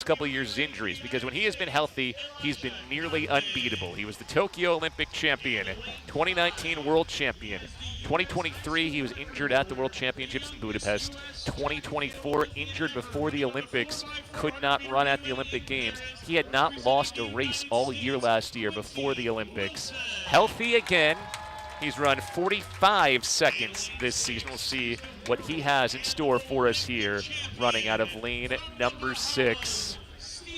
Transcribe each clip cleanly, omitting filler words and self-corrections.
couple of years is injuries, because when he has been healthy, he's been nearly unbeatable. He was the Tokyo Olympic champion, 2019 world champion. 2023, he was injured at the World Championships in Budapest. 2024, injured before the Olympics, could not run at the Olympic Games. He had not lost a race all year last year before the Olympics. Healthy again. He's run 45 seconds this season. We'll see what he has in store for us here, running out of lane number 6.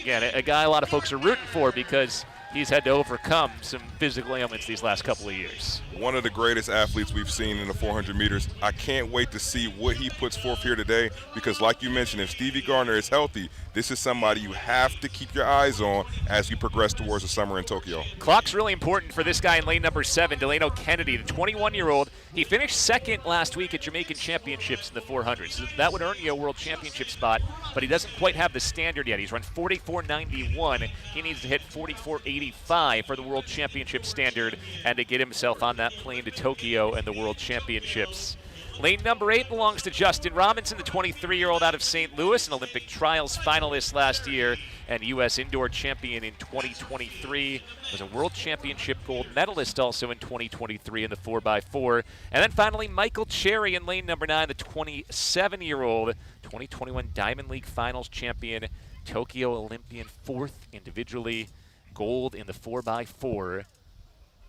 Again, a guy a lot of folks are rooting for because he's had to overcome some physical ailments these last couple of years. One of the greatest athletes we've seen in the 400 meters. I can't wait to see what he puts forth here today, because like you mentioned, if Stevie Gardner is healthy, this is somebody you have to keep your eyes on as you progress towards the summer in Tokyo. Clock's really important for this guy in lane number 7, Delano Kennedy, the 21-year-old. He finished second last week at Jamaican Championships in the 400. So that would earn you a World Championship spot, but he doesn't quite have the standard yet. He's run 44.91. He needs to hit 44.85 for the World Championship standard and to get himself on that plane to Tokyo and the World Championships. Lane number 8 belongs to Justin Robinson, the 23-year-old out of St. Louis, an Olympic trials finalist last year and U.S. indoor champion in 2023. Was a World Championship gold medalist also in 2023 in the 4x4. And then finally, Michael Cherry in lane number 9, the 27-year-old 2021 Diamond League Finals champion, Tokyo Olympian, 4th individually, gold in the 4x4,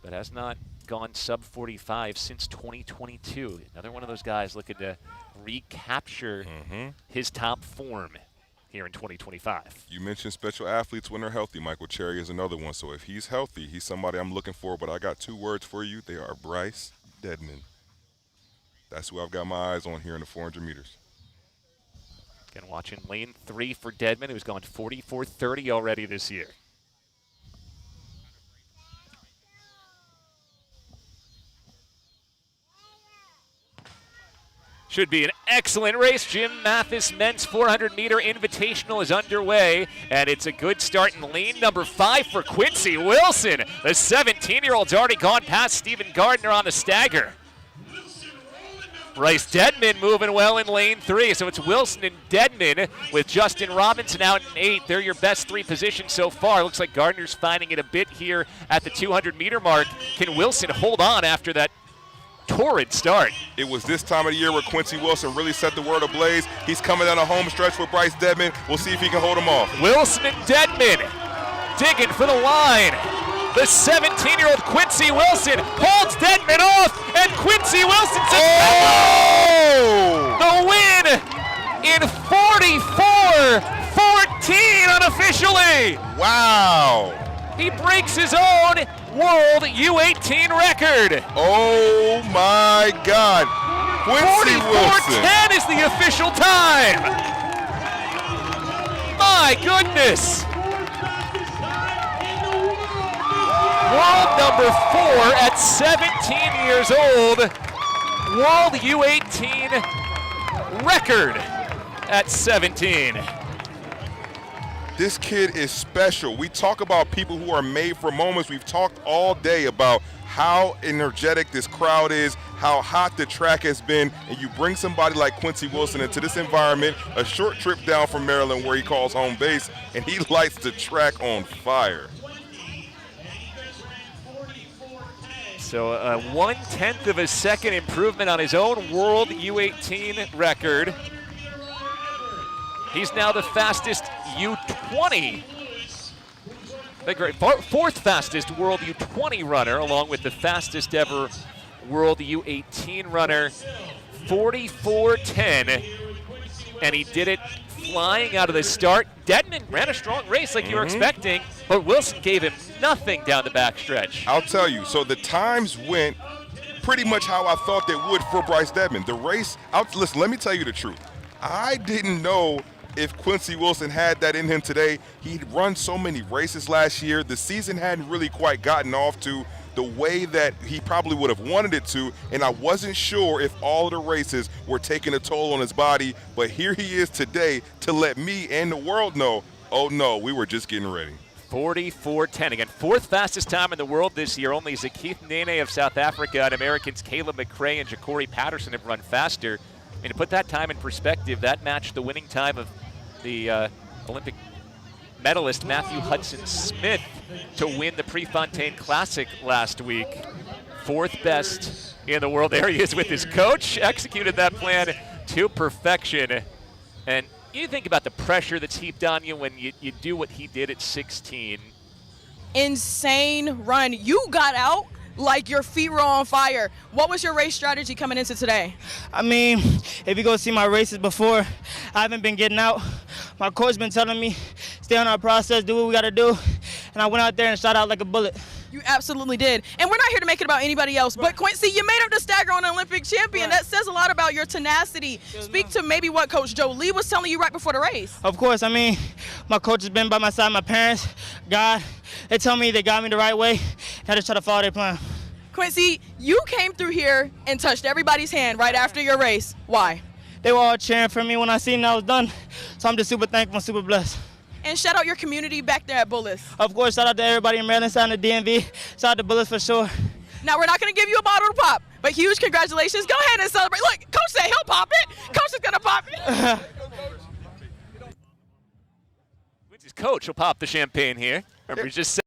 but has not gone sub 45 since 2022. Another one of those guys looking to recapture his top form here in 2025. You mentioned special athletes when they're healthy. Michael Cherry is another one. So if he's healthy, he's somebody I'm looking for. But I got 2 words for you. They are Bryce Deadman. That's who I've got my eyes on here in the 400 meters. Again, watching lane 3 for Deadman, who's gone 44.30 already this year. Should be an excellent race. Jim Mathis Men's 400-meter Invitational is underway, and it's a good start in lane number 5 for Quincy Wilson. The 17-year-old's already gone past Stephen Gardner on the stagger. Bryce Deadman moving well in lane 3, so it's Wilson and Deadman with Justin Robinson out in 8. They're your best 3 positions so far. Looks like Gardner's finding it a bit here at the 200-meter mark. Can Wilson hold on after that torrid start? It was this time of the year where Quincy Wilson really set the world ablaze. He's coming down a home stretch with Bryce Deadman. We'll see if he can hold him off. Wilson and Deadman digging for the line. The 17-year-old Quincy Wilson holds Deadman off, and Quincy Wilson the win in 44.14 unofficially. Wow. He breaks his own World U18 record. Oh my God. Quincy Wilson. 44.10 is the official time. My goodness. World number 4 at 17 years old. World U18 record at 17. This kid is special. We talk about people who are made for moments. We've talked all day about how energetic this crowd is, how hot the track has been, and you bring somebody like Quincy Wilson into this environment, a short trip down from Maryland where he calls home base, and he lights the track on fire. So a 1/10 of a second improvement on his own World U18 record. He's now the fastest U20, the great 4th fastest World U20 runner, along with the fastest ever World U18 runner, 44.10, and he did it flying out of the start. Deadman ran a strong race like you were expecting, but Wilson gave him nothing down the backstretch. I'll tell you, so the times went pretty much how I thought they would for Bryce Deadman. The race, listen, let me tell you the truth. I didn't know if Quincy Wilson had that in him today. He'd run so many races last year. The season hadn't really quite gotten off to the way that he probably would have wanted it to, and I wasn't sure if all of the races were taking a toll on his body, but here he is today to let me and the world know, oh no, we were just getting ready. 44.10. Again, 4th fastest time in the world this year. Only Zakeith Nene of South Africa and Americans Caleb McRae and Ja'Cory Patterson have run faster. I mean, to put that time in perspective, that matched the winning time of the Olympic medalist Matthew Hudson Smith to win the Prefontaine Classic last week. 4th best in the world. There he is with his coach. Executed that plan to perfection. And you think about the pressure that's heaped on you when you do what he did at 16. Insane run. You got out like your feet were on fire. What was your race strategy coming into today? I mean, if you go see my races before, I haven't been getting out. My coach been telling me, stay on our process, do what we got to do. And I went out there and shot out like a bullet. You absolutely did. And we're not here to make it about anybody else, but Quincy, you made up the stagger on an Olympic champion. That says a lot about your tenacity. Speak to maybe what Coach Joe Lee was telling you right before the race. Of course, I mean, my coach has been by my side, my parents, God. They tell me they got me the right way. I just try to follow their plan. Quincy, you came through here and touched everybody's hand right after your race. Why? They were all cheering for me when I seen I was done. So I'm just super thankful and super blessed. And shout out your community back there at Bullis. Of course, shout out to everybody in Maryland, shout out to DMV, shout out to Bullis for sure. Now, we're not going to give you a bottle to pop, but huge congratulations. Go ahead and celebrate. Look, Coach said he'll pop it. Coach is going to pop it. Quincy's coach will pop the champagne here. Remember, he just said